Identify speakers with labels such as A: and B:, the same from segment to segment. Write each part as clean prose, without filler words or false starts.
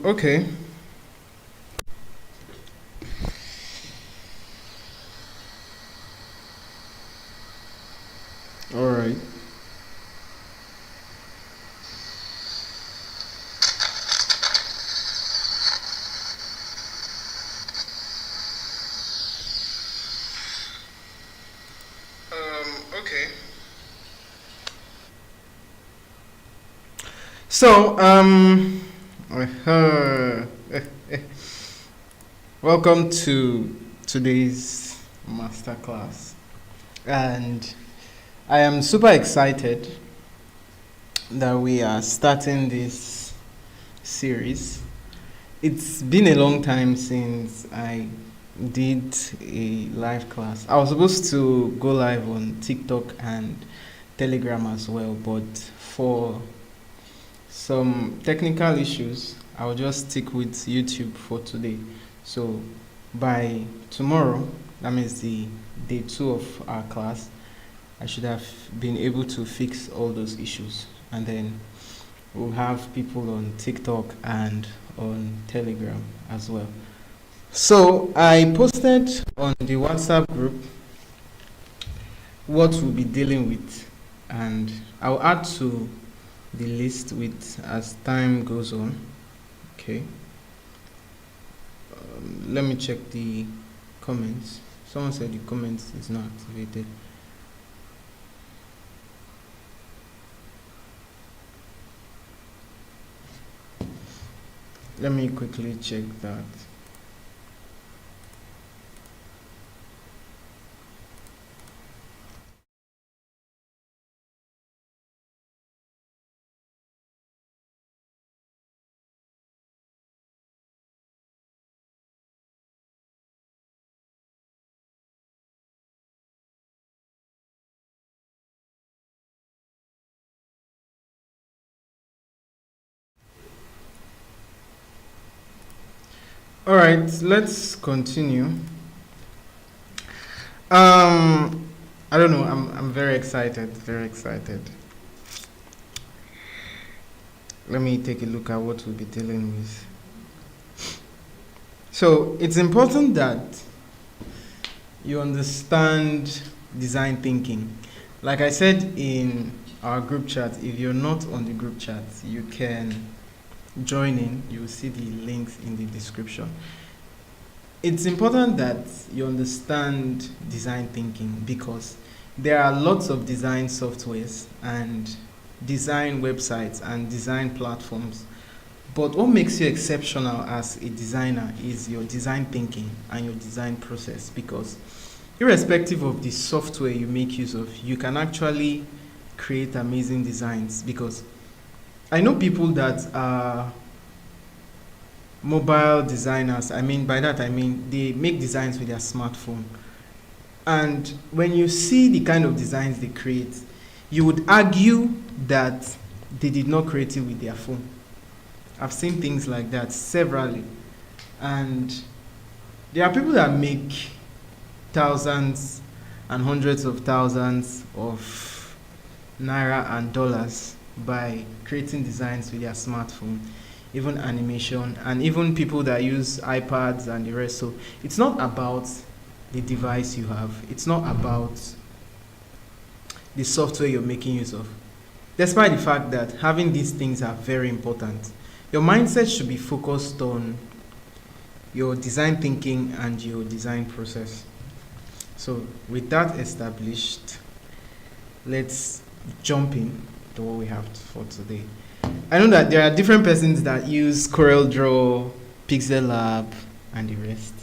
A: Okay. All right. Okay. So, uh, welcome to today's masterclass, and I am super excited that we are starting this series. It's been a long time since I did a live class. I was supposed to go live on TikTok and Telegram as well, but for some technical issues, I'll just stick with YouTube for today. So by tomorrow, that means the day two of our class, I should have been able to fix all those issues. And then we'll have people on TikTok and on Telegram as well. So I posted on the WhatsApp group what we'll be dealing with, and I'll add to the list with as time goes on. Okay. Let me check the comments. Someone said the comments is not activated. Let me quickly check that. All right, let's continue. I don't know. I'm very excited. Very excited. Let me take a look at what we'll be dealing with. So it's important that you understand design thinking. Like I said in our group chat, if you're not on the group chat, you can join in. You will see the links in the description. It's important that you understand design thinking because there are lots of design softwares and design websites and design platforms. But what makes you exceptional as a designer is your design thinking and your design process, because irrespective of the software you make use of, you can actually create amazing designs. Because I know people that are mobile designers. I mean, by that I mean they make designs with their smartphone. And when you see the kind of designs they create, you would argue that they did not create it with their phone. I've seen things like that severally. And there are people that make thousands and hundreds of thousands of naira and dollars by creating designs with their smartphone, even animation, and even people that use iPads and the rest. So it's not about the device you have, it's not about the software you're making use of. Despite the fact that having these things are very important, your mindset should be focused on your design thinking and your design process. So with that established, let's jump in to what we have for today. I know that there are different persons that use CorelDRAW, Pixel Lab, and the rest,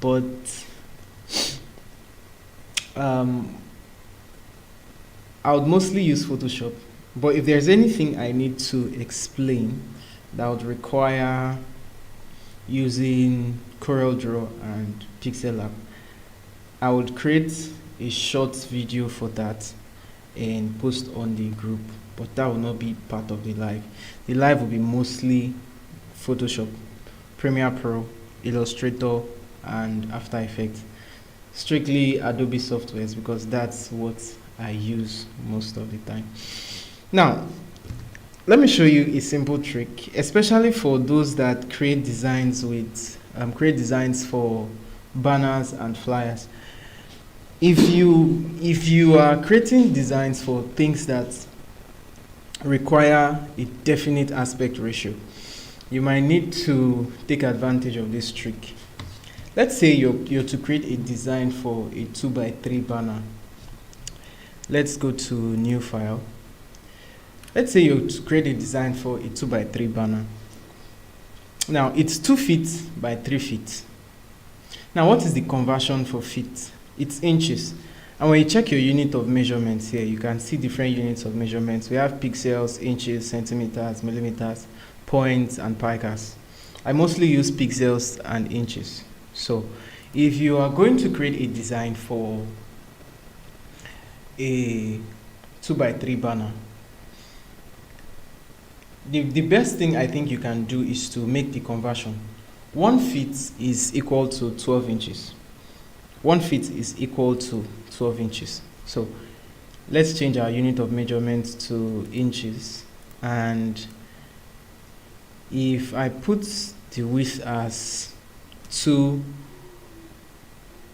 A: but I would mostly use Photoshop. But if there's anything I need to explain that would require using CorelDRAW and Pixel Lab, I would create a short video for that and post on the group, but that will not be part of the live. The live will be mostly Photoshop, Premiere Pro, Illustrator, and After Effects. Strictly Adobe softwares, because that's what I use most of the time. Now, let me show you a simple trick, especially for those that create designs for banners and flyers. If you are creating designs for things that require a definite aspect ratio, you might need to take advantage of this trick. Let's say you're to create a design for a 2x3 banner. Let's go to new file. Let's say you're to create a design for a 2x3 banner. Now it's 2 feet by 3 feet. Now what is the conversion for feet? It's inches. And when you check your unit of measurements here, you can see different units of measurements. We have pixels, inches, centimeters, millimeters, points, and picas. I mostly use pixels and inches. So if you are going to create a design for a 2x3 banner, the best thing I think you can do is to make the conversion. 1 feet is equal to 12 inches. 1 feet is equal to 12 inches. So let's change our unit of measurement to inches. And if I put the width as 2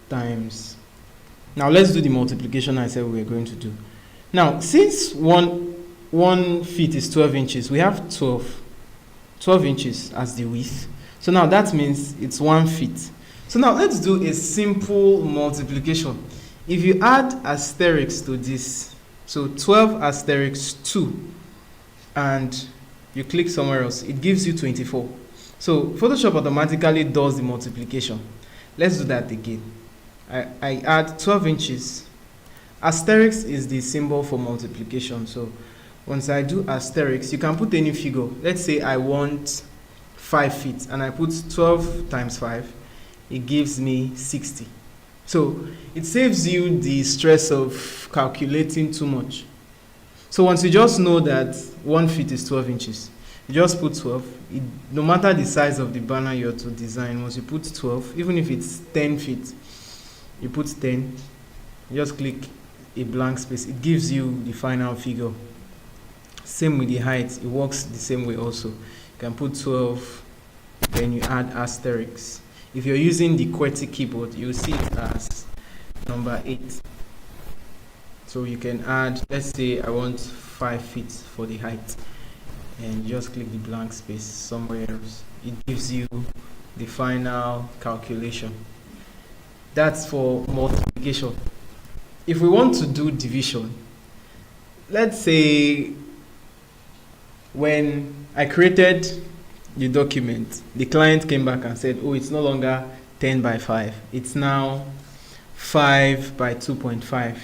A: times, now let's do the multiplication I said we were going to do. Now, since one feet is 12 inches, we have 12 inches as the width. So now that means it's 1 feet. So now let's do a simple multiplication. If you add asterisk to this, so 12 asterisk 2, and you click somewhere else, it gives you 24. So Photoshop automatically does the multiplication. Let's do that again. I add 12 inches. Asterisk is the symbol for multiplication. So once I do asterisk, you can put any figure. Let's say I want 5 feet, and I put 12 times 5. It gives me 60. So it saves you the stress of calculating too much. So once you just know that 1 feet is 12 inches, you just put 12. No matter the size of the banner you're to design, once you put 12, even if it's 10 feet, you put 10, you just click a blank space. It gives you the final figure. Same with the height, it works the same way also. You can put 12, then you add asterisk. If you're using the QWERTY keyboard, you'll see it as number 8. So you can add, let's say I want 5 feet for the height, and you just click the blank space somewhere else. It gives you the final calculation. That's for multiplication. If we want to do division, let's say when I created the document, the client came back and said, oh, it's no longer 10 by 5. It's now 5 by 2.5.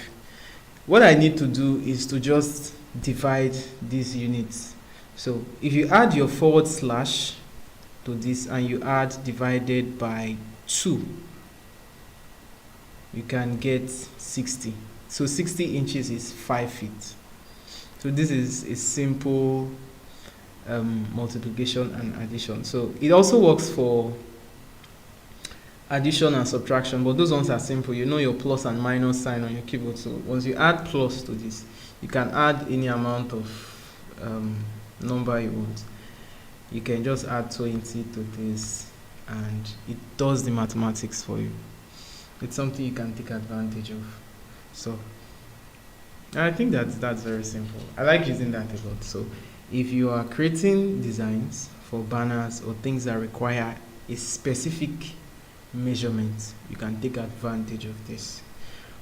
A: What I need to do is to just divide these units. So if you add your forward slash to this and you add divided by 2, you can get 60. So 60 inches is 5 feet. So this is a simple multiplication and addition. So it also works for addition and subtraction, but those ones are simple. You know your plus and minus sign on your keyboard. So once you add plus to this, you can add any amount of number you want. You can just add 20 to this and it does the mathematics for you. It's something you can take advantage of. So I think that's very simple. I like using that a lot. So if you are creating designs for banners or things that require a specific measurement, you can take advantage of this.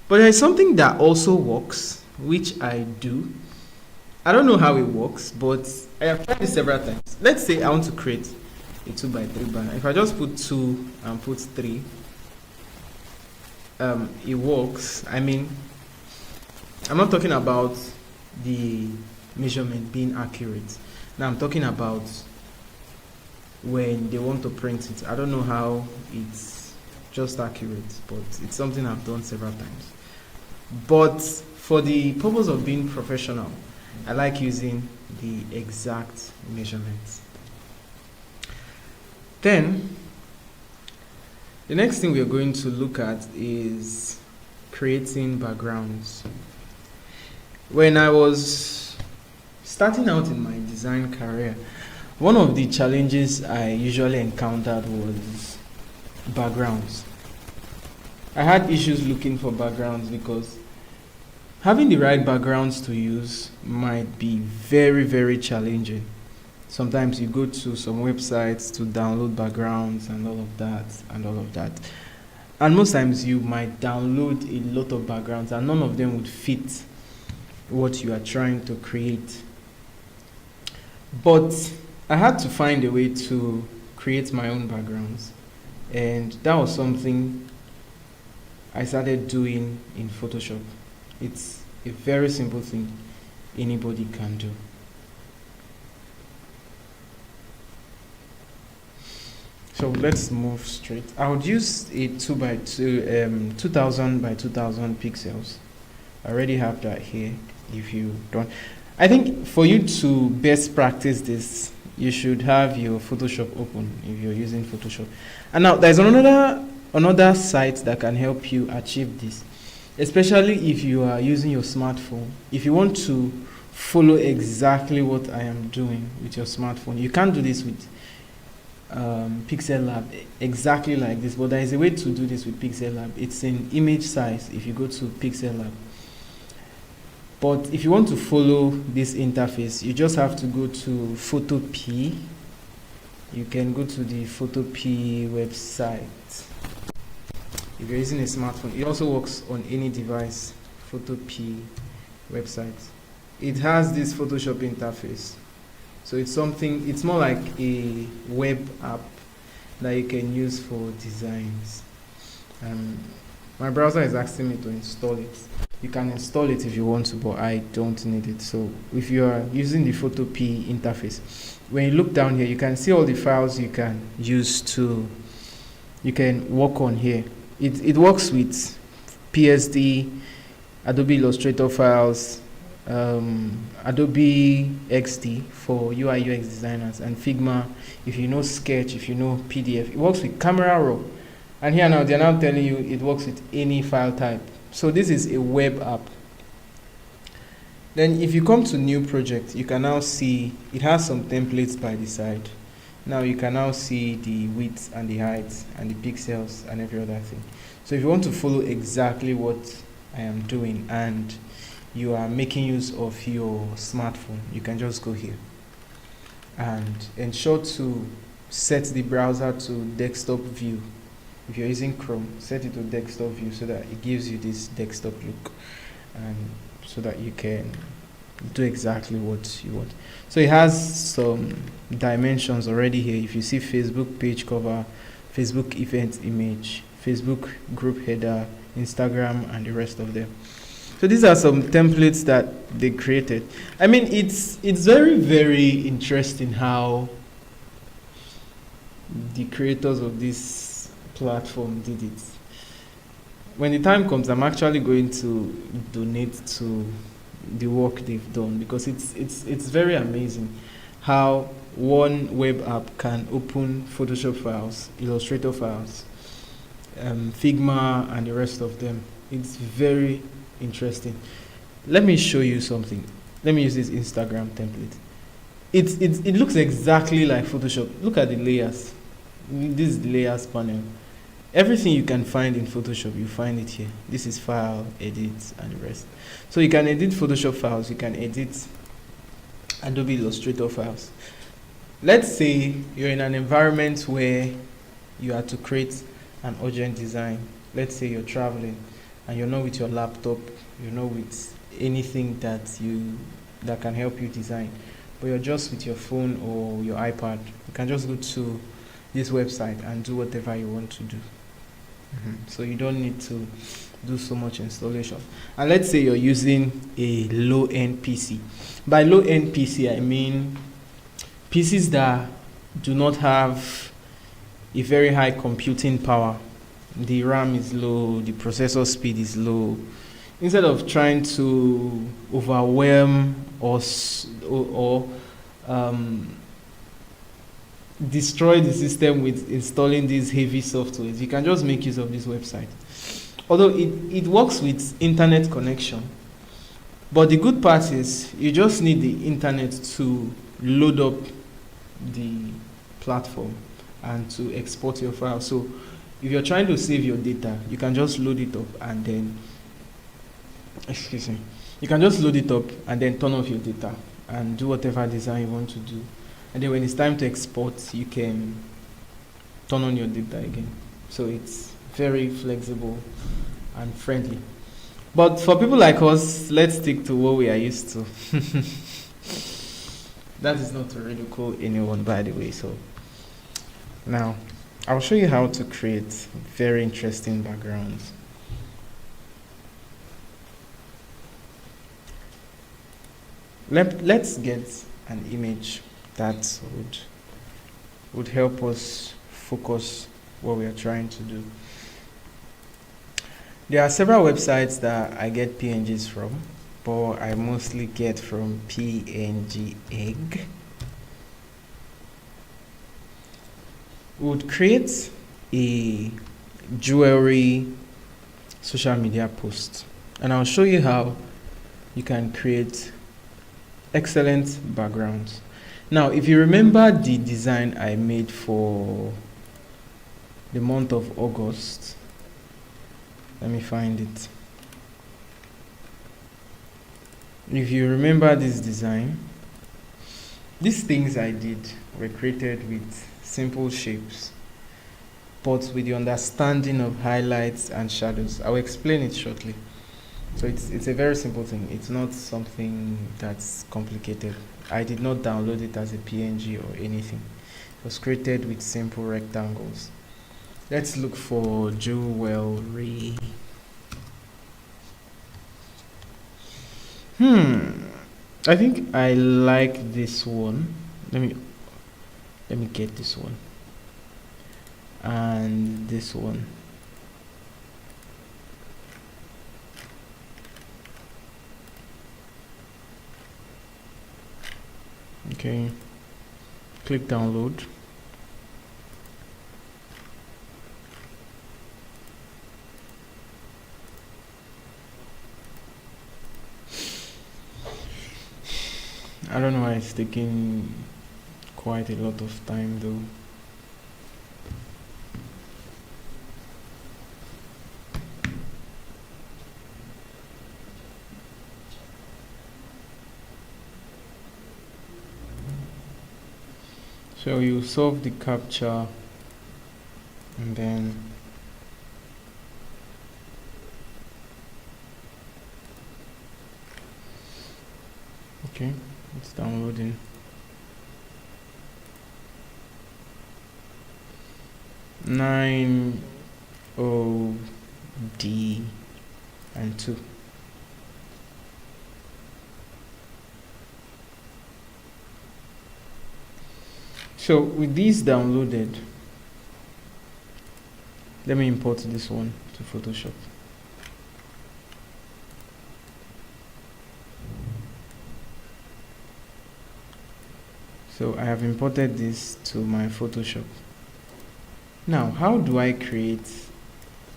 A: But there's something that also works, which I do. I don't know how it works, but I have tried it several times. Let's say I want to create a 2x3 banner. If I just put 2 and put 3, it works. I mean, I'm not talking about the measurement being accurate. Now I'm talking about when they want to print it. I don't know how it's just accurate, but it's something I've done several times. But for the purpose of being professional, I like using the exact measurements. Then, the next thing we are going to look at is creating backgrounds. When I was starting out in my design career, one of the challenges I usually encountered was backgrounds. I had issues looking for backgrounds because having the right backgrounds to use might be very, very challenging. Sometimes you go to some websites to download backgrounds and all of that. And most times you might download a lot of backgrounds and none of them would fit what you are trying to create. But I had to find a way to create my own backgrounds, and that was something I started doing in Photoshop. It's a very simple thing anybody can do. So let's move straight. I would use a 2x2, 2000 by 2000 pixels. I already have that here. If you don't, I think for you to best practice this, you should have your Photoshop open if you're using Photoshop. And now there's another site that can help you achieve this, especially if you are using your smartphone. If you want to follow exactly what I am doing with your smartphone, you can't do this with Pixel Lab exactly like this, but there is a way to do this with Pixel Lab. It's in image size if you go to Pixel Lab. But if you want to follow this interface, you just have to go to Photopea. You can go to the Photopea website. If you're using a smartphone, it also works on any device. Photopea website. It has this Photoshop interface. So it's more like a web app that you can use for designs. My browser is asking me to install it. You can install it if you want to, but I don't need it. So if you are using the Photopea interface, when you look down here, you can see all the files you can use you can work on here. It works with PSD, Adobe Illustrator files, Adobe XD for UI UX designers, and Figma if you know Sketch, if you know PDF. It works with Camera Raw, and here now they're now telling you it works with any file type. So this is a web app. Then if you come to new project, you can now see it has some templates by the side. Now you can now see the width and the height and the pixels and every other thing. So if you want to follow exactly what I am doing and you are making use of your smartphone, you can just go here and ensure to set the browser to desktop view. If you're using Chrome, set it to desktop view so that it gives you this desktop look, and so that you can do exactly what you want. So it has some dimensions already here. If you see Facebook page cover, Facebook event image, Facebook group header, Instagram, and the rest of them. So these are some templates that they created. I mean, it's very, very interesting how the creators of this platform did it. When the time comes, I'm actually going to donate to the work they've done, because it's very amazing how one web app can open Photoshop files, Illustrator files, Figma, and the rest of them. It's very interesting. Let me show you something. let me use this Instagram template. It looks exactly like Photoshop. Look at the layers. This is the layers panel. Everything you can find in Photoshop, you find it here. This is file, edit, and the rest. So you can edit Photoshop files, you can edit Adobe Illustrator files. Let's say you're in an environment where you are to create an urgent design. Let's say you're traveling and you're not with your laptop, you're not with anything that can help you design, but you're just with your phone or your iPad. You can just go to this website and do whatever you want to do. So you don't need to do so much installation. And let's say you're using a low-end PC. By low-end PC, I mean PCs that do not have a very high computing power. The RAM is low, the processor speed is low. Instead of trying to overwhelm or destroy the system with installing these heavy softwares, you can just make use of this website. Although it works with internet connection, but the good part is you just need the internet to load up the platform and to export your file. So if you're trying to save your data, you can just load it up and then you can just load it up and then turn off your data and do whatever design you want to do. And then when it's time to export, you can turn on your data again. So it's very flexible and friendly. But for people like us, let's stick to what we are used to. That is not to ridicule anyone, by the way. So now I'll show you how to create very interesting backgrounds. Let's get an image that would help us focus what we are trying to do. There are several websites that I get PNGs from, but I mostly get from PNG Egg. We would create a jewelry social media post, and I'll show you how you can create excellent backgrounds. Now, if you remember the design I made for the month of August, let me find it. If you remember this design, these things I did were created with simple shapes, but with the understanding of highlights and shadows. I'll explain it shortly. So it's a very simple thing. It's not something that's complicated. I did not download it as a PNG or anything. It was created with simple rectangles. Let's look for jewelry. I think I like this one. Let me get this one. And this one. Okay, click download. I don't know why it's taking quite a lot of time though. So you solve the captcha and then okay, it's downloading. Nine OD and 2. So with these downloaded, let me import this one to Photoshop. So I have imported this to my Photoshop. Now, how do I create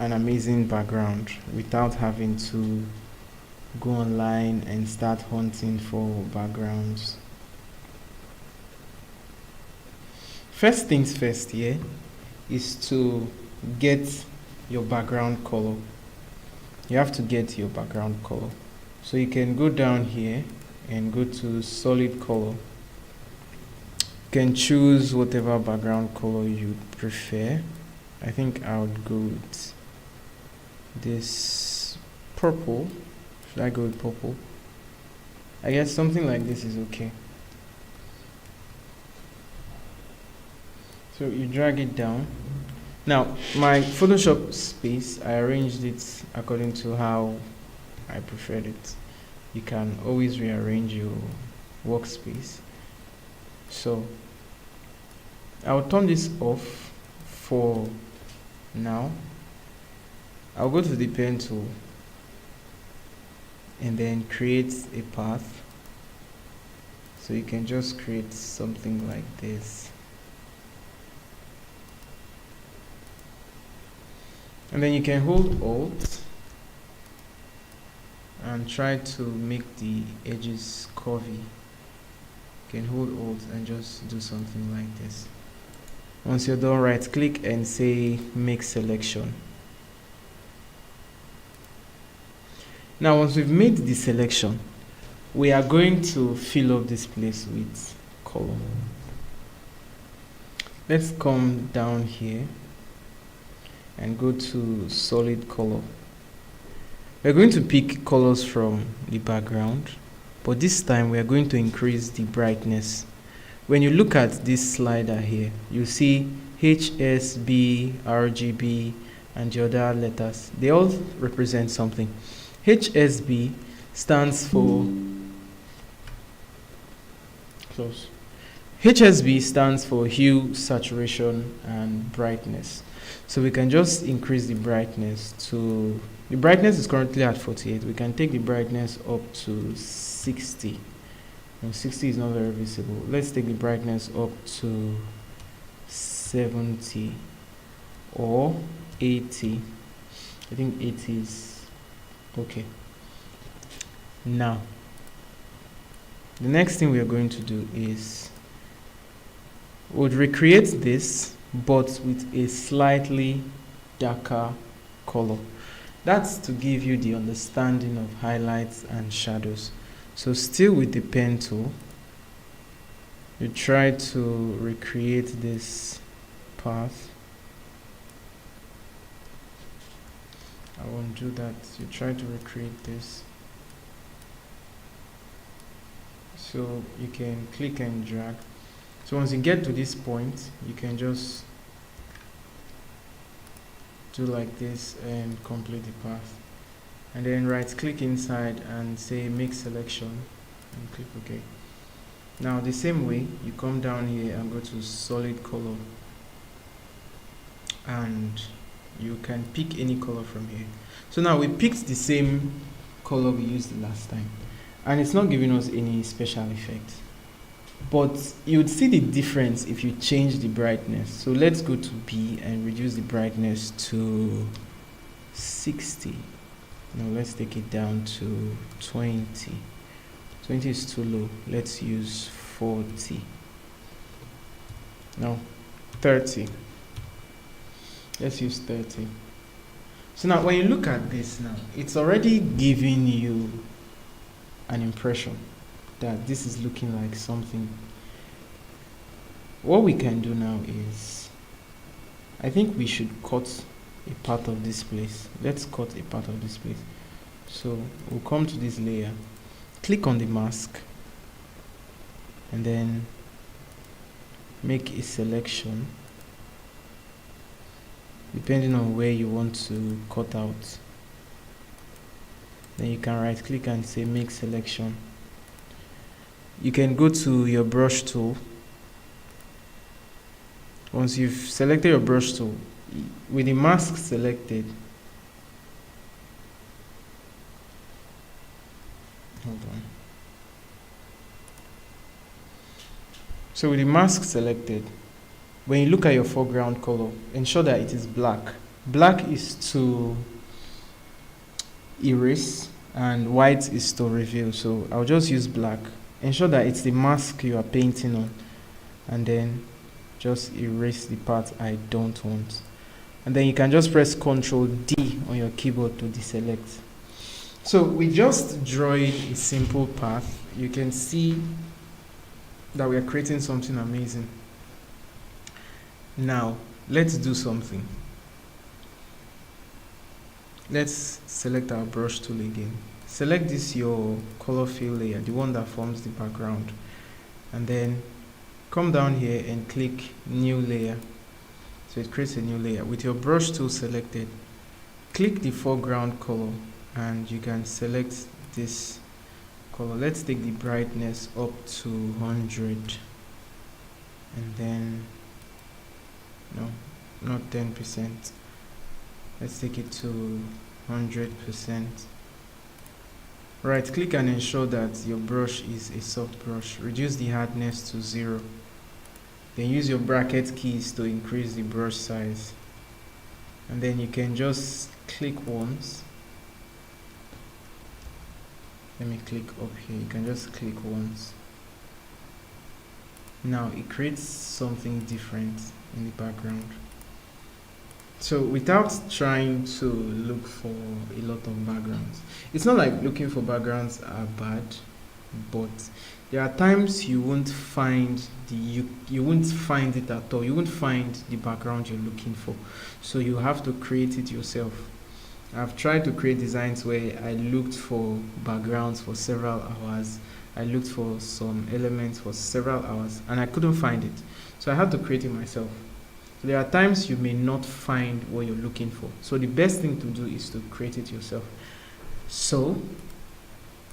A: an amazing background without having to go online and start hunting for backgrounds. First things first here is to get your background color. You have to get your background color. So you can go down here and go to solid color. You can choose whatever background color you prefer. I think I would go with this purple. Should I go with purple? I guess something like this is okay. So you drag it down. Now, my Photoshop space, I arranged it according to how I preferred it. You can always rearrange your workspace. So, I'll turn this off for now. I'll go to the pen tool and then create a path. So you can just create something like this. And then you can hold Alt and try to make the edges curvy. You can hold Alt and just do something like this. Once you're done, right click and say make selection. Now once we've made the selection, we are going to fill up this place with color. Let's come down here and go to solid color. We're going to pick colors from the background, but this time we are going to increase the brightness. When you look at this slider here, you see HSB, RGB, and the other letters. They all represent something. HSB stands for HSB stands for hue, saturation, and brightness. So we can just increase the brightness to, the brightness is currently at 48. We can take the brightness up to 60. And 60 is not very visible. Let's take the brightness up to 70 or 80. I think 80 is okay. Now, the next thing we are going to do is we'll recreate this but with a slightly darker color. That's to give you the understanding of highlights and shadows. So still with the pen tool, you try to recreate this path. I won't do that. You try to recreate this. So you can click and drag. So once you get to this point, you can just do like this and complete the path. And then right click inside and say make selection and click OK. Now the same way, you come down here and go to solid color and you can pick any color from here. So now we picked the same color we used the last time and it's not giving us any special effect. But you would see the difference if you change the brightness. So let's go to B and reduce the brightness to 60. Now let's take it down to 20. 20 is too low. Let's use 40. No, 30. Let's use 30. So now when you look at this now, it's already giving you an impression that this is looking like something. What we can do now is, I think we should cut a part of this place. Let's cut a part of this place. So we'll come to this layer, click on the mask, and then make a selection depending on where you want to cut out. Then you can right click and say make selection. You can go to your brush tool. Once you've selected your brush tool, with the mask selected, hold on. So with the mask selected, when you look at your foreground color, ensure that it is black. Black is to erase and white is to reveal. So I'll just use black. Ensure that it's the mask you are painting on, and then just erase the part I don't want. And then you can just press Ctrl D on your keyboard to deselect. So we just drawing a simple path. You can see that we are creating something amazing. Now let's do something. Let's select our brush tool again. Select this your color fill layer, the one that forms the background, and then come down here and click new layer. So it creates a new layer. With your brush tool selected, click the foreground color and you can select this color. Let's take the brightness up to 100, and then no, not 10%. Let's take it to 100%. Right click and ensure that your brush is a soft brush. Reduce the hardness to 0. Then use your bracket keys to increase the brush size. And then you can just click once. Let me click up here. You can just click once. Now it creates something different in the background. So without trying to look for a lot of backgrounds, it's not like looking for backgrounds are bad, but there are times you won't find you won't find it at all. You won't find the background you're looking for, so you have to create it yourself. I've tried to create designs where I looked for backgrounds for several hours. I looked for some elements for several hours and I couldn't find it, so I had to create it myself. So there are times you may not find what you're looking for. So the best thing to do is to create it yourself. So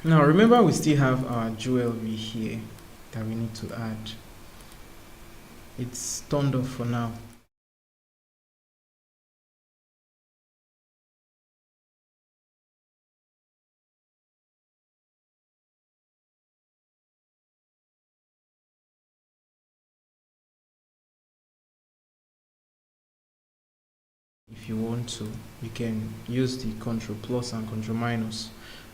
A: now remember, we still have our jewelry here that we need to add. It's turned off for now. If you want to, you can use the Ctrl plus and Ctrl minus,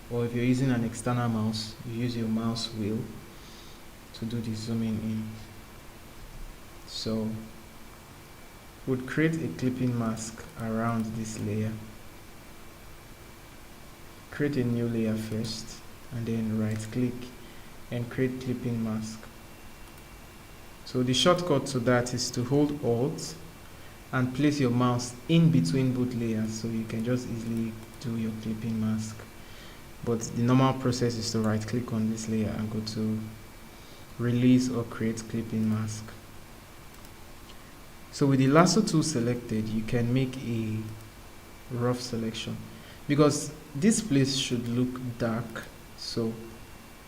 A: or if you're using an external mouse, you use your mouse wheel to do the zooming in. So we'll create a clipping mask around this layer. Create a new layer first, and then right click and create clipping mask. So the shortcut to that is to hold Alt and place your mouse in between both layers, so you can just easily do your clipping mask. But the normal process is to right click on this layer and go to release or create clipping mask. So with the lasso tool selected, you can make a rough selection because this place should look dark, so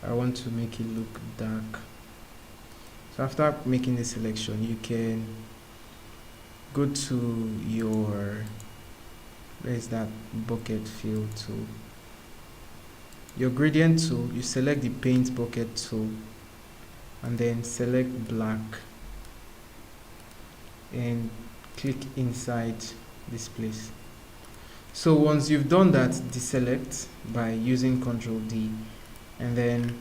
A: I want to make it look dark. So after making the selection, you can go to your, where's that bucket fill tool, your gradient tool, you select the paint bucket tool and then select black and click inside this place. So once you've done that, deselect by using Ctrl D and then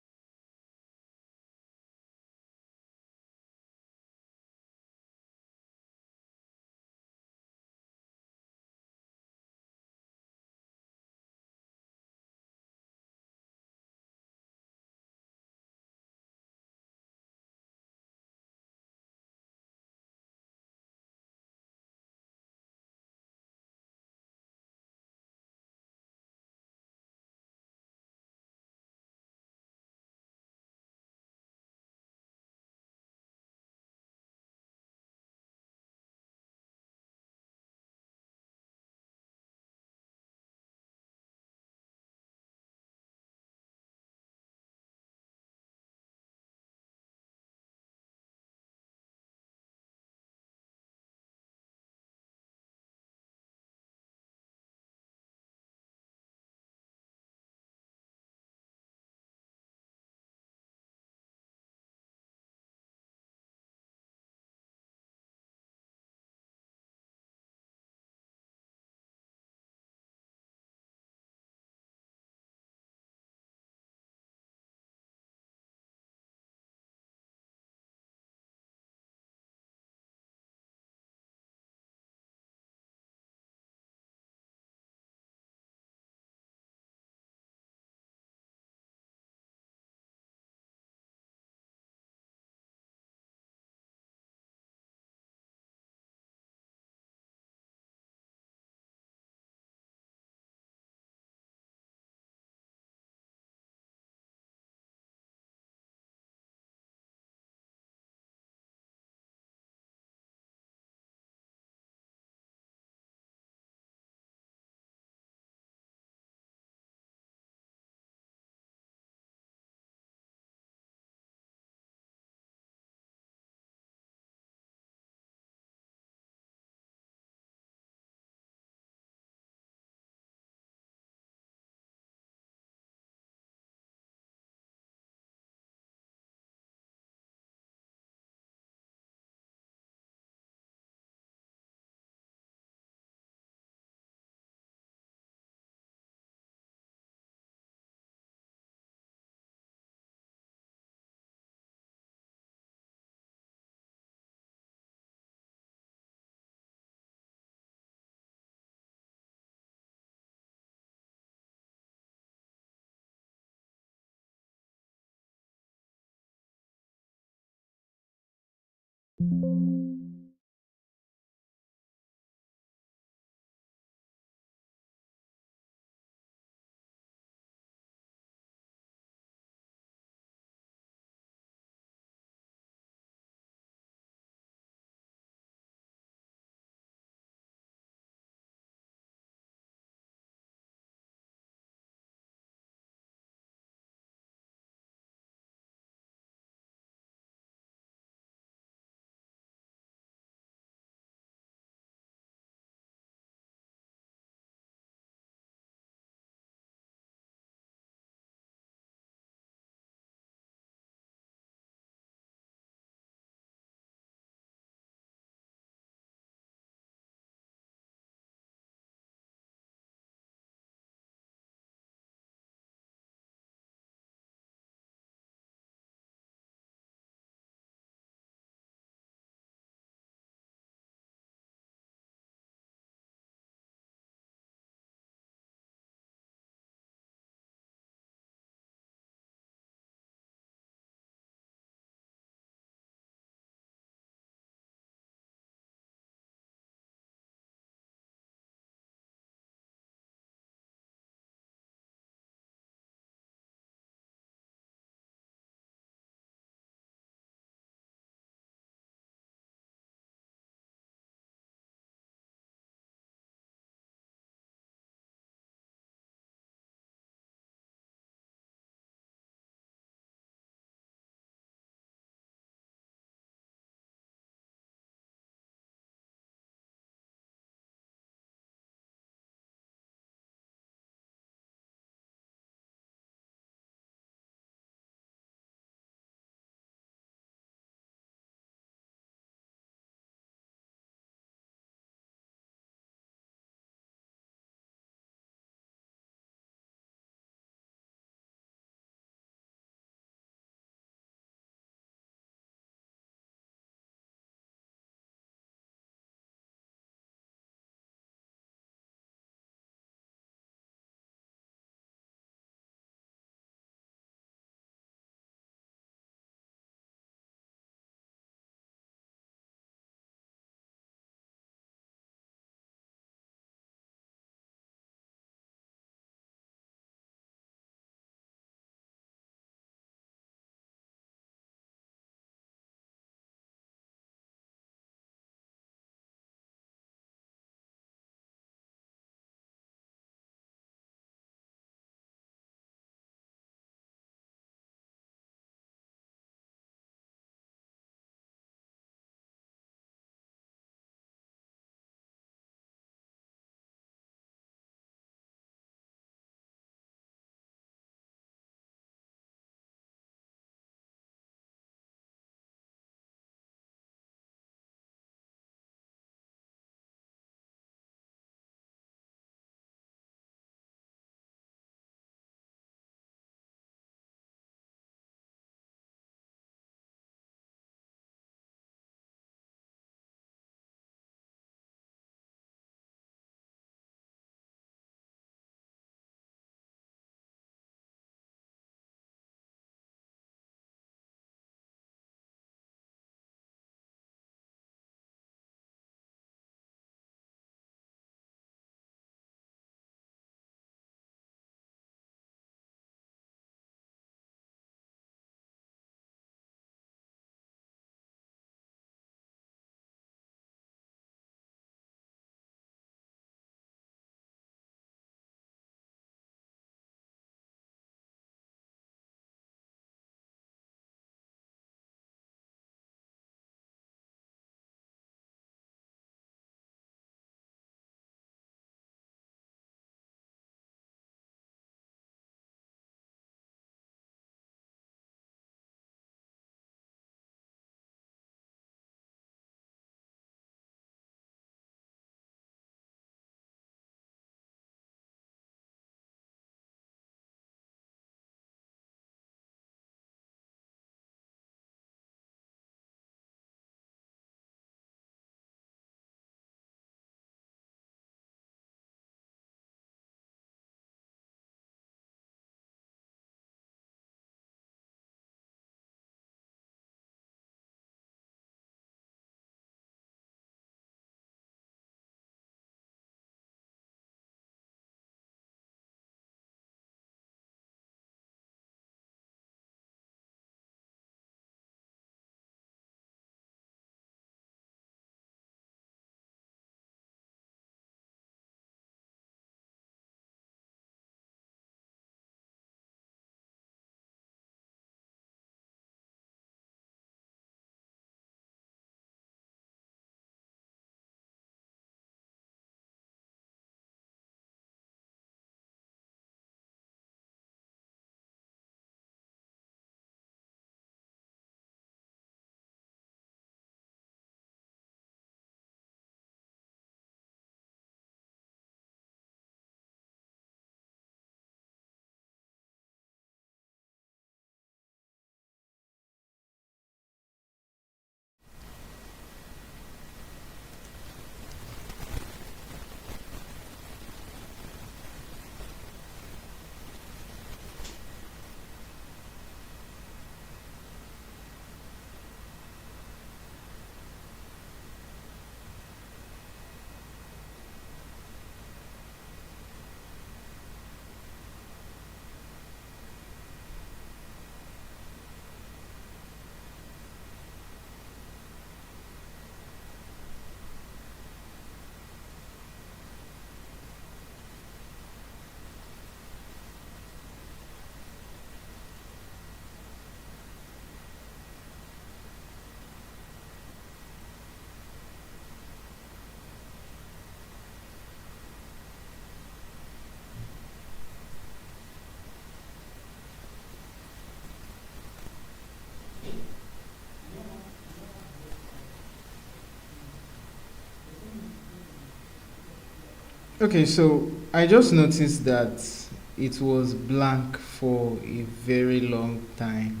A: Okay, so I just noticed that it was blank for a very long time.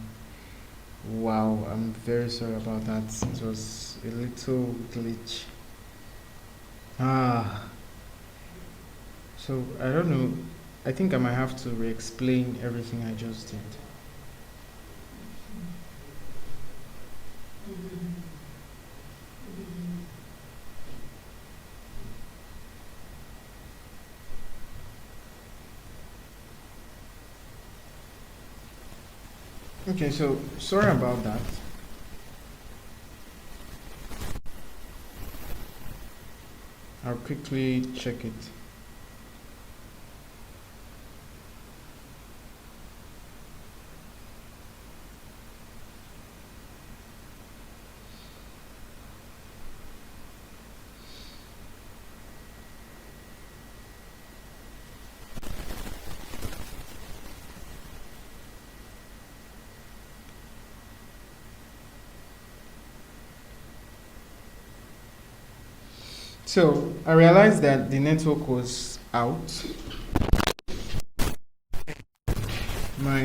A: Wow, I'm very sorry about that. It was a little glitch. Ah, so I don't know. I think I might have to re-explain everything I just did. Okay, so sorry about that. I'll quickly check it. So I realized that the network was out. My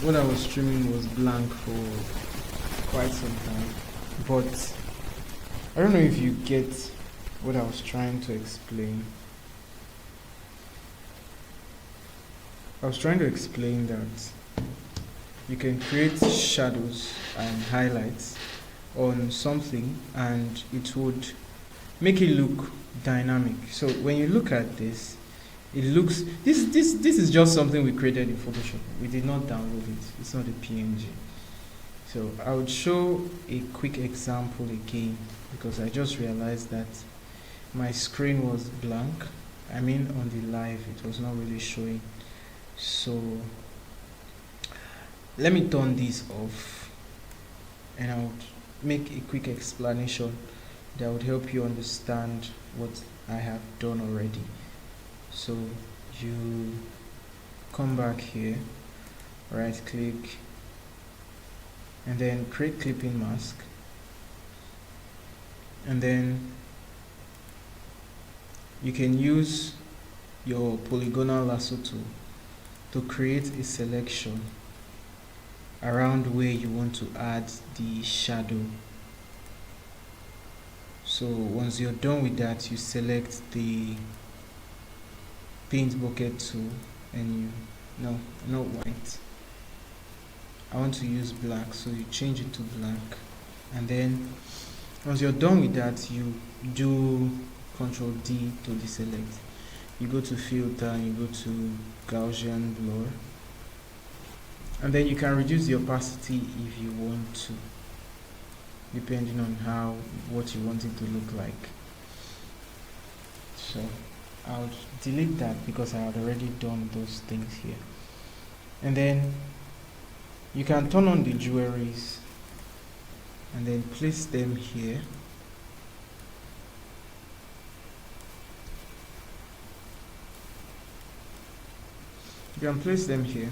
A: what I was streaming was blank for quite some time. But I don't know if you get what I was trying to explain. I was trying to explain that you can create shadows and highlights on something and it would make it look dynamic. So when you look at this, it looks this is just something we created in Photoshop. We did not download it. It's not a PNG. So I would show a quick example again because I just realized that my screen was blank. I mean on the live it was not really showing. So let me turn this off and I would make a quick explanation that would help you understand what I have done already. So you come back here, right click, and then create clipping mask, and then you can use your polygonal lasso tool to create a selection around where you want to add the shadow. So once you're done with that, you select the paint bucket tool and not white. I want to use black, so you change it to black, and then once you're done with that, you do Ctrl D to deselect. You go to filter and you go to Gaussian blur, and then you can reduce the opacity if you want to, depending on what you want it to look like. So I'll delete that because I had already done those things here. And then you can turn on the jewelries and then place them here. You can place them here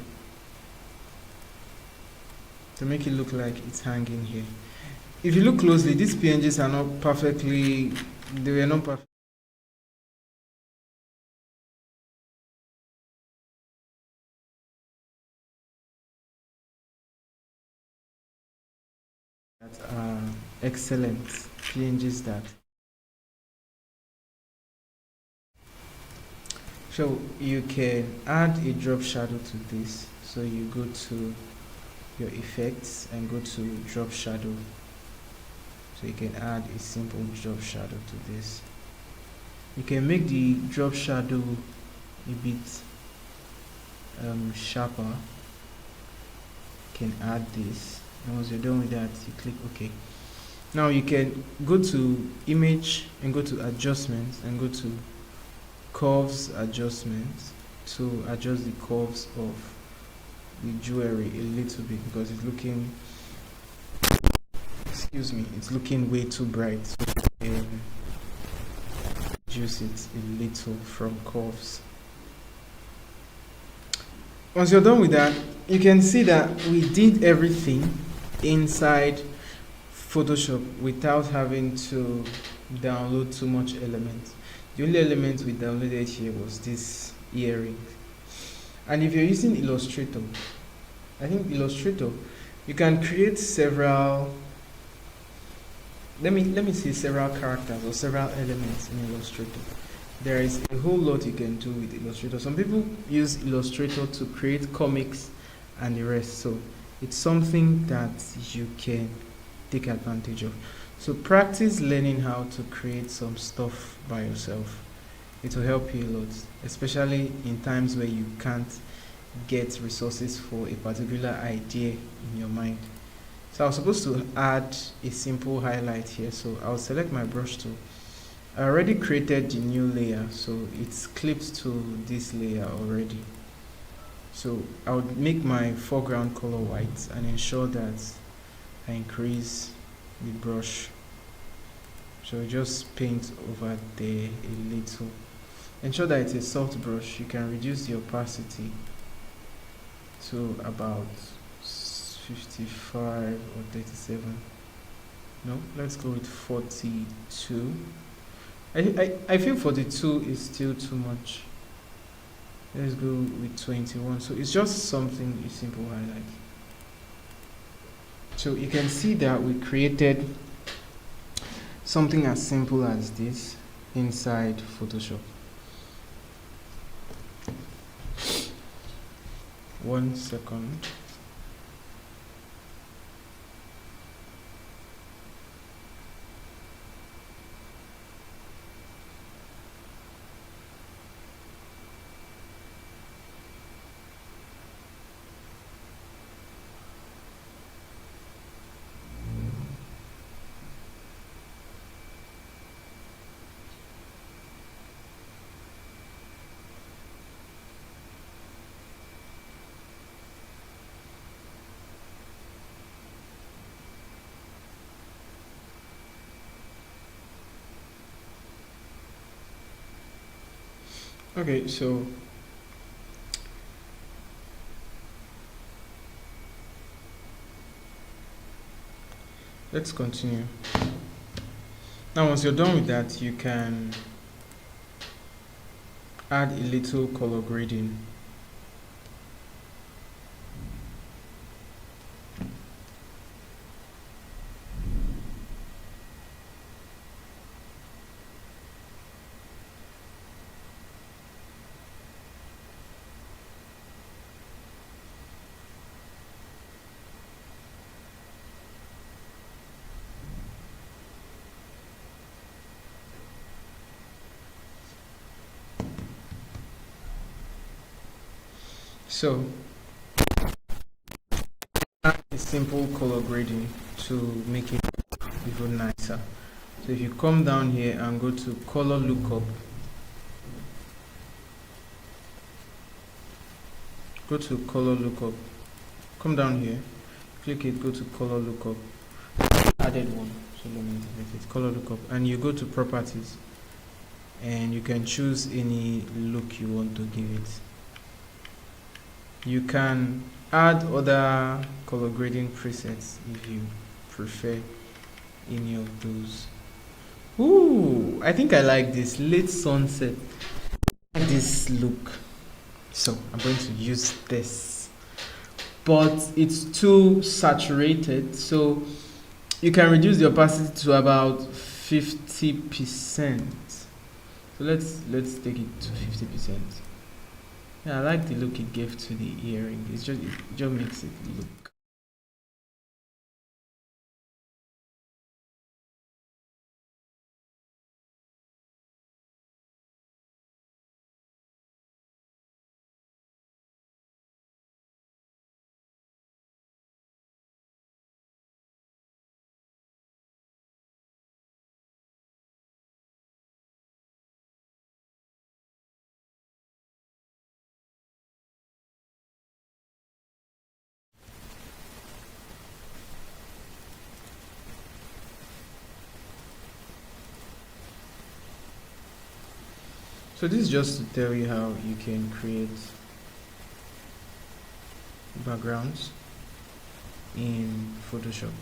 A: to make it look like it's hanging here. If you look closely, these PNGs are not perfectly, they were not perfect. That are excellent PNGs that. So you can add a drop shadow to this. So you go to your effects and go to drop shadow. So you can add a simple drop shadow to this. You can make the drop shadow a bit sharper. You can add this. And once you're done with that, you click OK. Now you can go to image and go to adjustments and go to curves adjustments to adjust the curves of the jewelry a little bit because it's looking, excuse me, it's looking way too bright. So you can reduce it a little from curves. Once you're done with that, you can see that we did everything inside Photoshop without having to download too much elements. The only element we downloaded here was this earring. And if you're using Illustrator, I think Illustrator, you can create several, let me say several characters or several elements in Illustrator. There is a whole lot you can do with Illustrator. Some people use Illustrator to create comics and the rest, so it's something that you can take advantage of. So practice learning how to create some stuff by yourself. It will help you a lot, especially in times where you can't get resources for a particular idea in your mind. So I was supposed to add a simple highlight here, so I'll select my brush tool. I already created the new layer, so it's clipped to this layer already. So I would make my foreground color white and ensure that I increase the brush. So just paint over there a little. Ensure that it's a soft brush. You can reduce the opacity to about 55 or 37. No, let's go with 42. I feel 42 is still too much. Let's go with 21. So it's just something, a simple highlight. So you can see that we created something as simple as this inside Photoshop. 1 second. Okay, so let's continue. Now once you're done with that, you can add a little color grading. So add a simple color grading to make it even nicer. So if you come down here and go to color lookup, come down here, click it, go to color lookup, added one, so let me activate it, color lookup, and you go to properties and you can choose any look you want to give it. You can add other color grading presets if you prefer any of those. Ooh, I think I like this late sunset. I like this look, so I'm going to use this, but it's too saturated, so you can reduce the opacity to about 50%. So let's take it to 50%. Yeah, I like the look it gave to the earring. It just makes it look. So this is just to tell you how you can create backgrounds in Photoshop.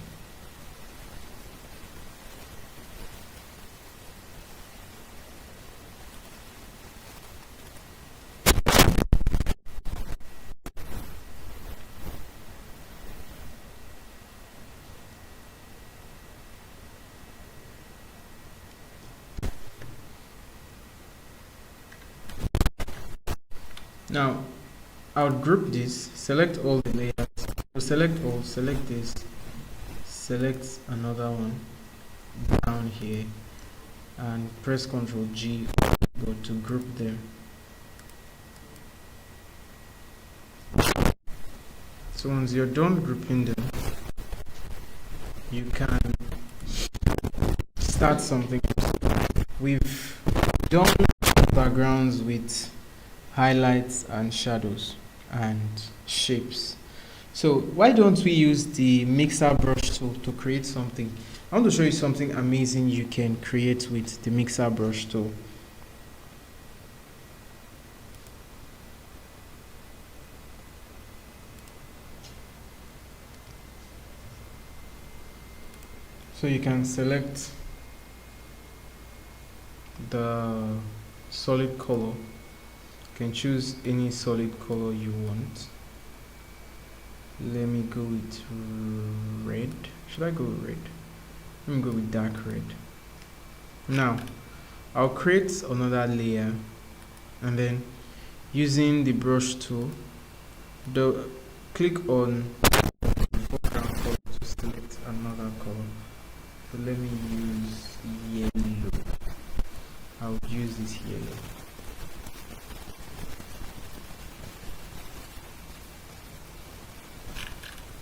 A: Now I'll group this, select all the layers. So select all, select this, select another one down here, and press Ctrl G to group them. So once you're done grouping them, you can start something. We've done backgrounds with highlights and shadows and shapes. So why don't we use the mixer brush tool to create something? I want to show you something amazing you can create with the mixer brush tool. So you can select the solid color. You can choose any solid color you want. Let me go with red. Should I go with red? Let me go with dark red. Now I'll create another layer, and then using the brush tool, click on foreground color to select another color. So let me use yellow. I'll use this yellow.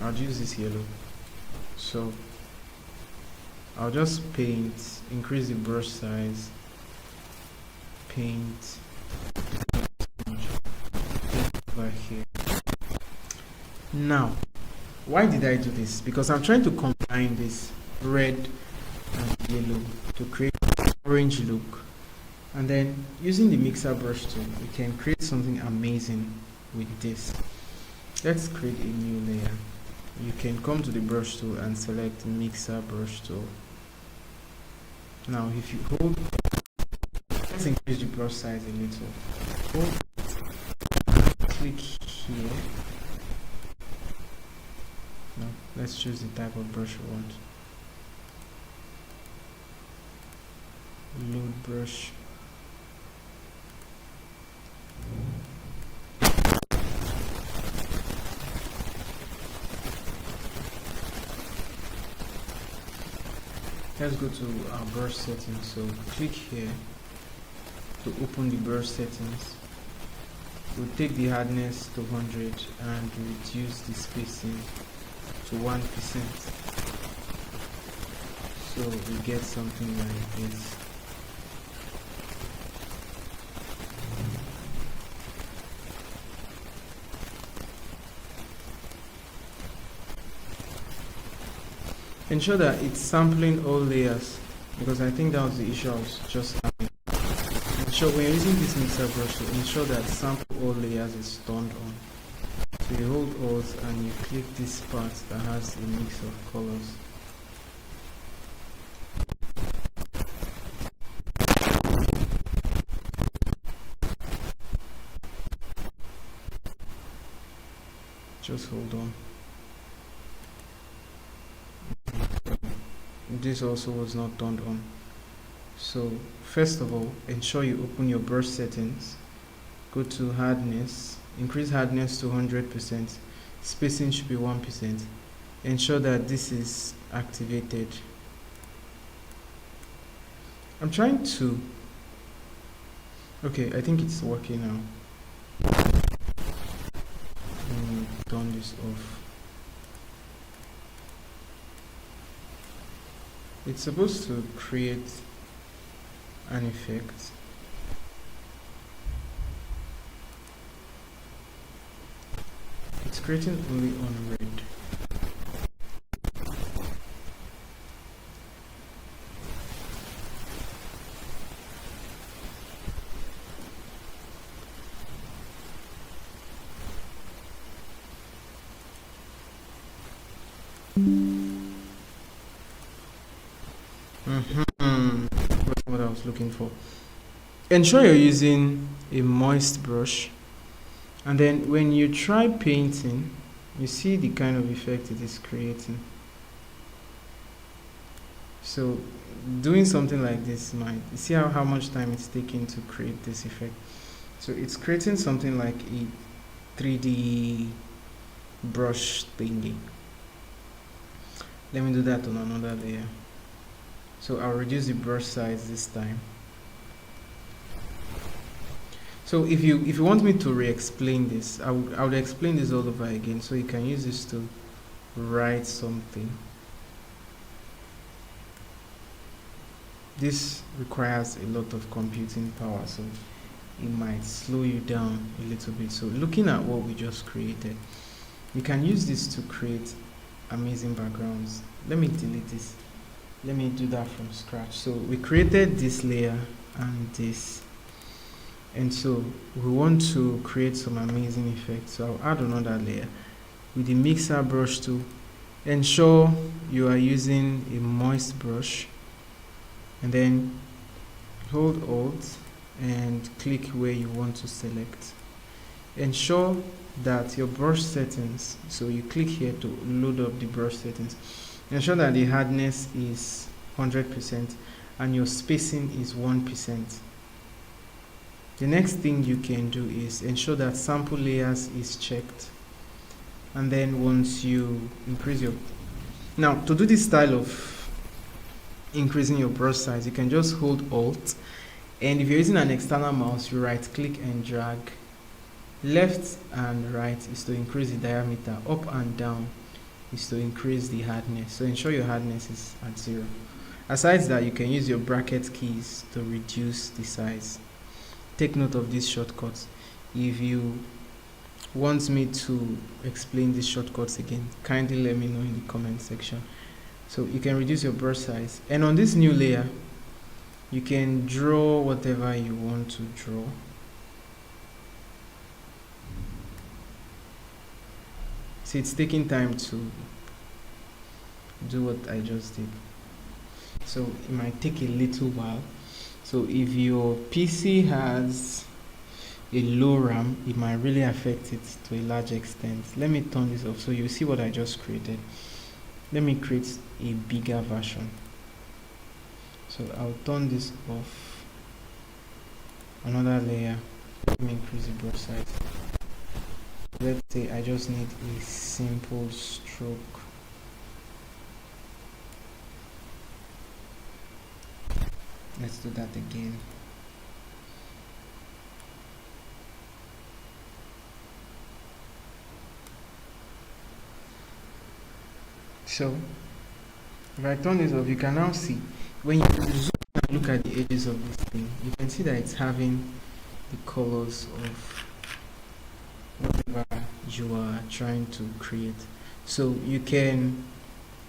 A: I'll use this yellow. So I'll just paint, increase the brush size, paint over here. Now, why did I do this? Because I'm trying to combine this red and yellow to create an orange look. And then using the mixer brush tool, we can create something amazing with this. Let's create a new layer. You can come to the brush tool and select mixer brush tool. Now if you hold, let's increase the brush size a little. Hold, click here. Now let's choose the type of brush we want. Load brush. Let's go to our brush settings. So click here to open the brush settings. We'll take the hardness to 100 and reduce the spacing to 1%. So we get something like this. Ensure that it's sampling all layers, because I think that was the issue I was just having. Ensure when you're using this mixer brush, to ensure that sample all layers is turned on. So you hold Alt and you click this part that has a mix of colors. Just hold on. This also was not turned on. So first of all, ensure you open your brush settings, go to hardness, increase hardness to 100%, spacing should be 1%. Ensure that this is activated. I'm trying to, okay, I think it's working now. Let me turn this off. It's supposed to create an effect. It's creating only on red. That's what I was looking for. Ensure you're using a moist brush, and then when you try painting, you see the kind of effect it is creating. So doing something like this might, you see how much time it's taking to create this effect. So it's creating something like a 3D brush thingy. Let me do that on another layer. So I'll reduce the brush size this time. So if you want me to re-explain this, I would explain this all over again. So you can use this to write something. This requires a lot of computing power, so it might slow you down a little bit. So looking at what we just created, you can use this to create amazing backgrounds. Let me delete this. Let me do that from scratch. So we created this layer and this, and so we want to create some amazing effects. So I'll add another layer with the mixer brush tool. Ensure you are using a moist brush, and then hold Alt and click where you want to select. Ensure that your brush settings, so you click here to load up the brush settings. Ensure that the hardness is 100% and your spacing is 1%. The next thing you can do is ensure that sample layers is checked, and then once you increase your, now to do this style of increasing your brush size, you can just hold Alt, and if you're using an external mouse, you right click and drag. Left and right is to increase the diameter, up and down is to increase the hardness. So ensure your hardness is at 0. Aside that, you can use your bracket keys to reduce the size. Take note of these shortcuts. If you want me to explain these shortcuts again, kindly let me know in the comment section. So you can reduce your brush size, and on this new layer you can draw whatever you want to draw. See, it's taking time to do what I just did, so it might take a little while. So if your PC has a low RAM, it might really affect it to a large extent. Let me turn this off so you see what I just created. Let me create a bigger version. So I'll turn this off. Another layer. Let me increase the brush size. Let's say I just need a simple stroke. Let's do that again. So if I turn this off, you can now see, when you zoom and look at the edges of this thing, you can see that it's having the colors of whatever you are trying to create. So you can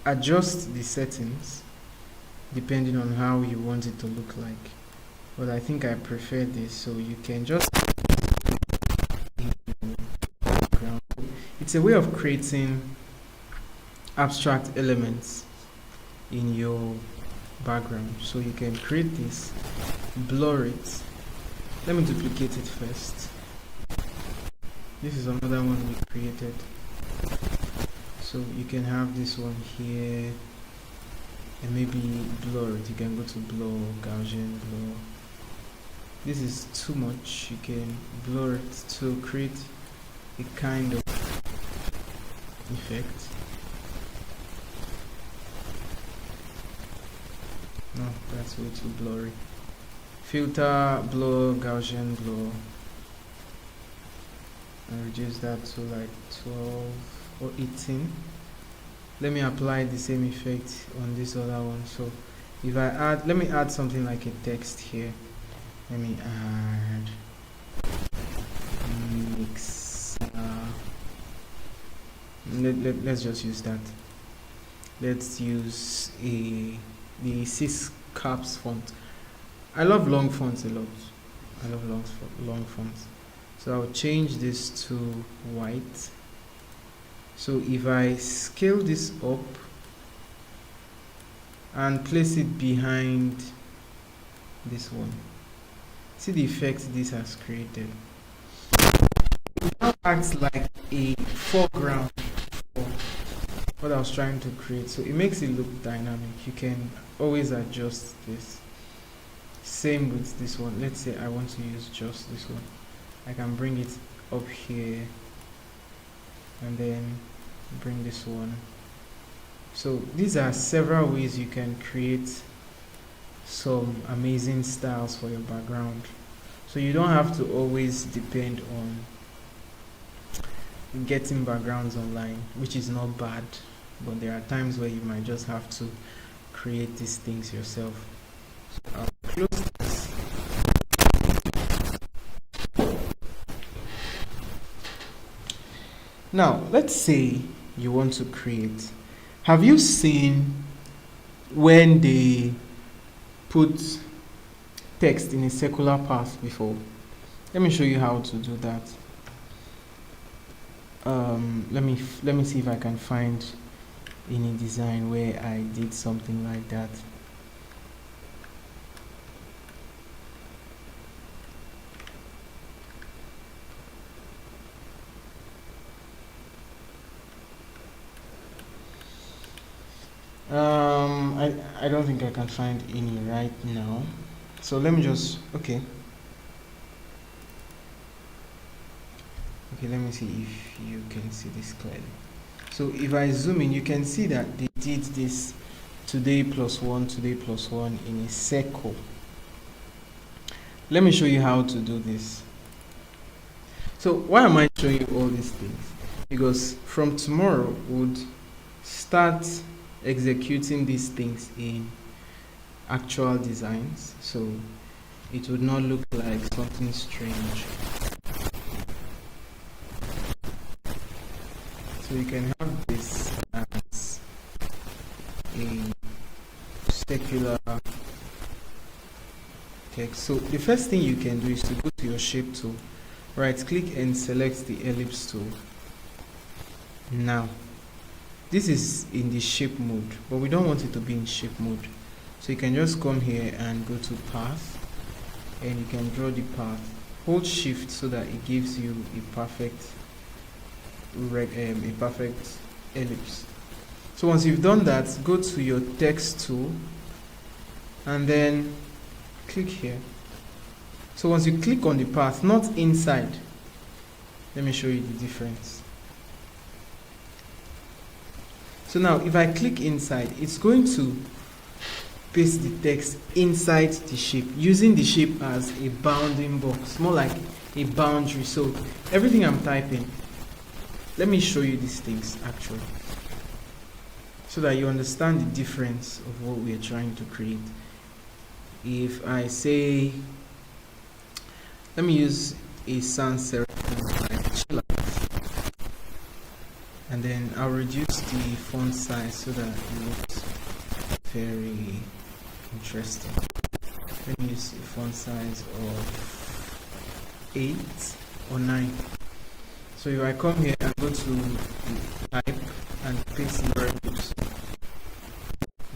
A: adjust the settings depending on how you want it to look like, but I think I prefer this. So you can just, it's a way of creating abstract elements in your background. So you can create this, blur it. Let me duplicate it first. This is another one we created. So you can have this one here and maybe blur it. You can go to blur, Gaussian blur. This is too much. You can blur it to create a kind of effect. No, that's way too blurry. Filter, blur, Gaussian blur, and reduce that to like 12 or 18. Let me apply the same effect on this other one. So if I add, let me add something like a text here. Let me add mix. Let's just use that. Let's use the 6 caps font. I love long fonts a lot. I love long fonts. So I'll change this to white. So if I scale this up and place it behind this one, see the effect this has created. It now acts like a foreground for what I was trying to create. So it makes it look dynamic. You can always adjust this. Same with this one. Let's say I want to use just this one. I can bring it up here and then bring this one. So these are several ways you can create some amazing styles for your background. So you don't have to always depend on getting backgrounds online, which is not bad, but there are times where you might just have to create these things yourself. So I'll close this. Now let's say you want to create. Have you seen when they put text in a circular path before? Let me show you how to do that. Let me see if I can find any design where I did something like that. I don't think I can find any right now. So let me just, okay, let me see if you can see this clearly. So if I zoom in, you can see that they did this today plus one in a circle. Let me show you how to do this. So why am I showing you all these things? Because from tomorrow we'll start executing these things in actual designs, so it would not look like something strange. So you can have this as a circular text. So the first thing you can do is to go to your shape tool, right click and select the ellipse tool. Now this is in the shape mode, but we don't want it to be in shape mode. So you can just come here and go to path, and you can draw the path. Hold shift so that it gives you a perfect ellipse. So once you've done that, go to your text tool and then click here. So once you click on the path, not inside, let me show you the difference. So now if I click inside, it's going to paste the text inside the shape, using the shape as a bounding box, more like a boundary. So everything I'm typing, let me show you these things actually, so that you understand the difference of what we are trying to create. If I say, let me use a sans serif like chill out, and then I'll reduce the font size so that it looks very interesting. Let me use a font size of 8 or 9. So if I come here and go to type and paste variables,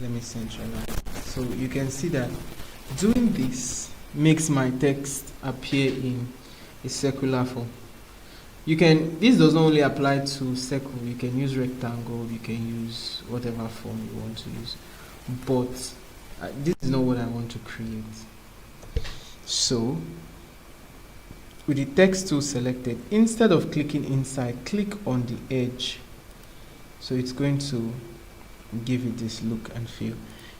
A: let me centralize. So you can see that doing this makes my text appear in a circular form. This does not only apply to circle, you can use rectangle, you can use whatever form you want to use, but this is not what I want to create. So with the text tool selected, instead of clicking inside, click on the edge. So it's going to give it this look and feel.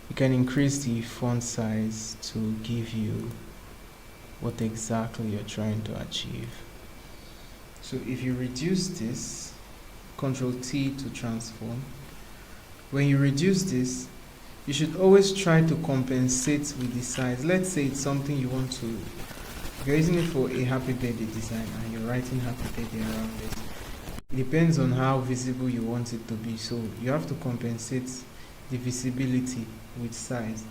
A: You can increase the font size to give you what exactly you're trying to achieve. So if you reduce this, Ctrl T to transform. When you reduce this, you should always try to compensate with the size. Let's say it's something you want to, you're using it for a happy birthday design and you're writing happy birthday around it. It depends on how visible you want it to be. So you have to compensate the visibility with size.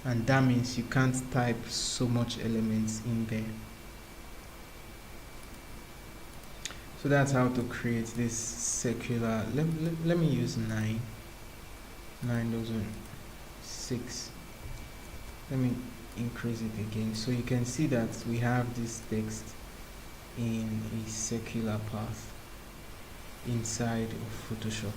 A: And that means you can't type so much elements in there. So that's how to create this circular. Let me use 9. Those are 6. Let me increase it again. So you can see that we have this text in a circular path inside of Photoshop.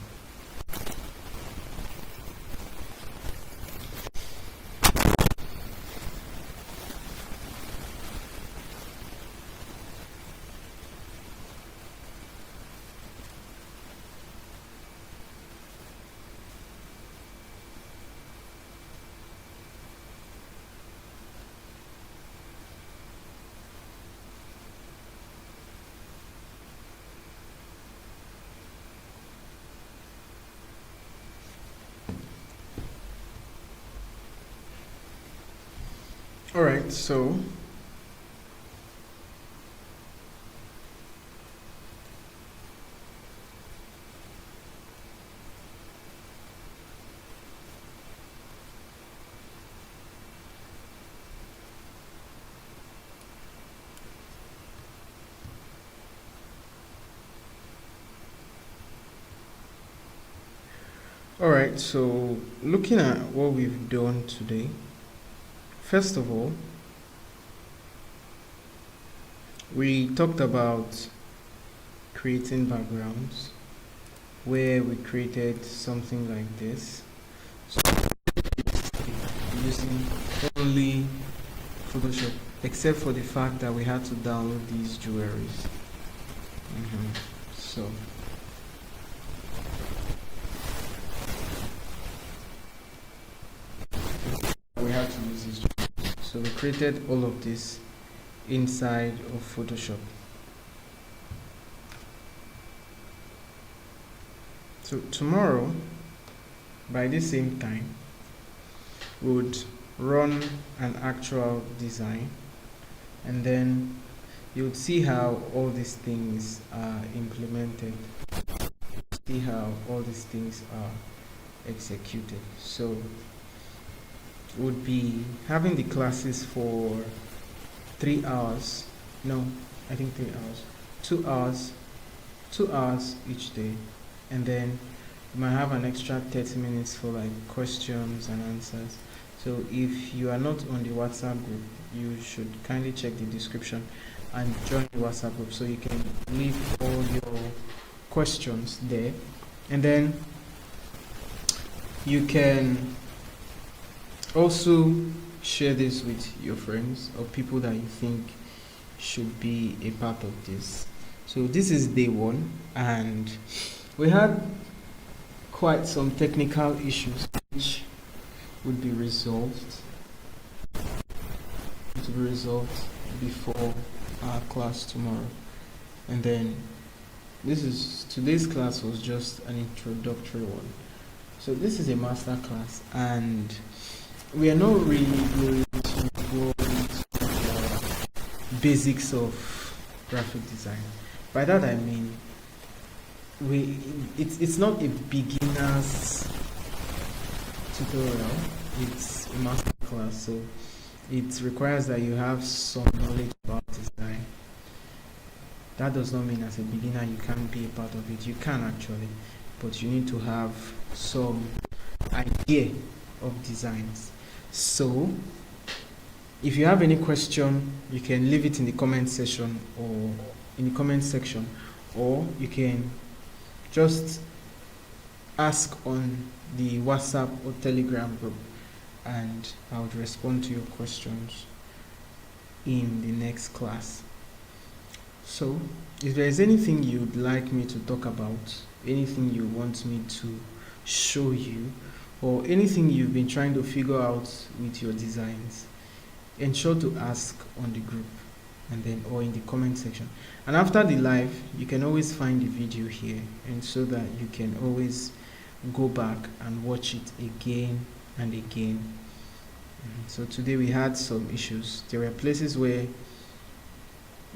A: All right, so all right, so looking at what we've done today, first of all, we talked about creating backgrounds where we created something like this. So using only Photoshop, except for the fact that we had to download these jewelries. So we had to use these jewelries. So we created all of this inside of Photoshop. So tomorrow, by the same time, we would run an actual design, and then you would see how all these things are implemented, see how all these things are executed. So would be having the classes for 3 hours, no, I think 3 hours, 2 hours, 2 hours each day, and then you might have an extra 30 minutes for like questions and answers. So if you are not on the WhatsApp group, you should kindly check the description and join the WhatsApp group so you can leave all your questions there, and then you can also share this with your friends or people that you think should be a part of this. So this is day one, and we had quite some technical issues which would be resolved before our class tomorrow. And then today's class was just an introductory one. So this is a master class, and we are not really going to go into the basics of graphic design. By that I mean it's not a beginner's tutorial, it's a master class, so it requires that you have some knowledge about design. That does not mean as a beginner you can't be a part of it. You can actually, but you need to have some idea of designs. So if you have any question, you can leave it in the comment section or you can just ask on the WhatsApp or Telegram group, and I would respond to your questions in the next class. So if there is anything you'd like me to talk about, anything you want me to show you, or anything you've been trying to figure out with your designs, ensure to ask on the group or in the comment section. And after the live, you can always find the video here, and so that you can always go back and watch it again and again. So today we had some issues. There were places where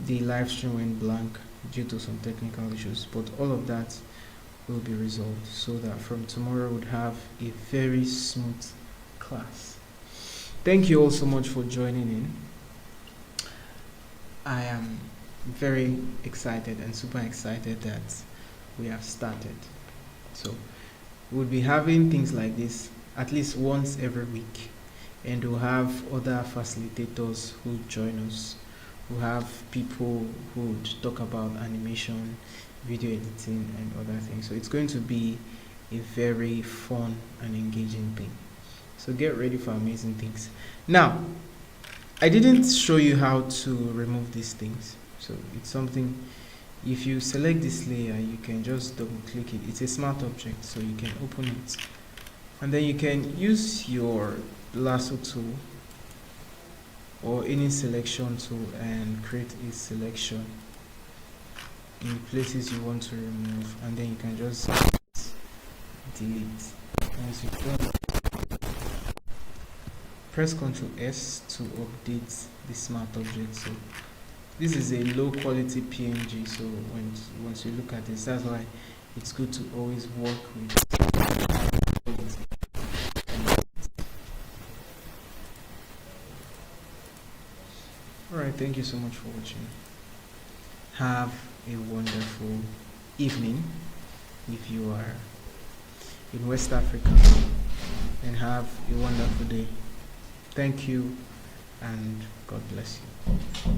A: the live stream went blank due to some technical issues, but all of that will be resolved so that from tomorrow we'll have a very smooth class. Thank you all so much for joining in. I am very excited and super excited that we have started. So we'll be having things like this at least once every week, and we'll have other facilitators who join us. We'll have people who would talk about animation, video editing and other things. So it's going to be a very fun and engaging thing. So get ready for amazing things. Now, I didn't show you how to remove these things. So it's something, if you select this layer, you can just double click it. It's a smart object, so you can open it. And then you can use your lasso tool or any selection tool and create a selection in the places you want to remove, and then you can just delete. Once you've done, press Ctrl S to update the smart object. So this is a low quality PNG, so once you look at this, that's why it's good to always work with quality. Alright, thank you so much for watching. Have a wonderful evening if you are in West Africa, and have a wonderful day. Thank you, and God bless you.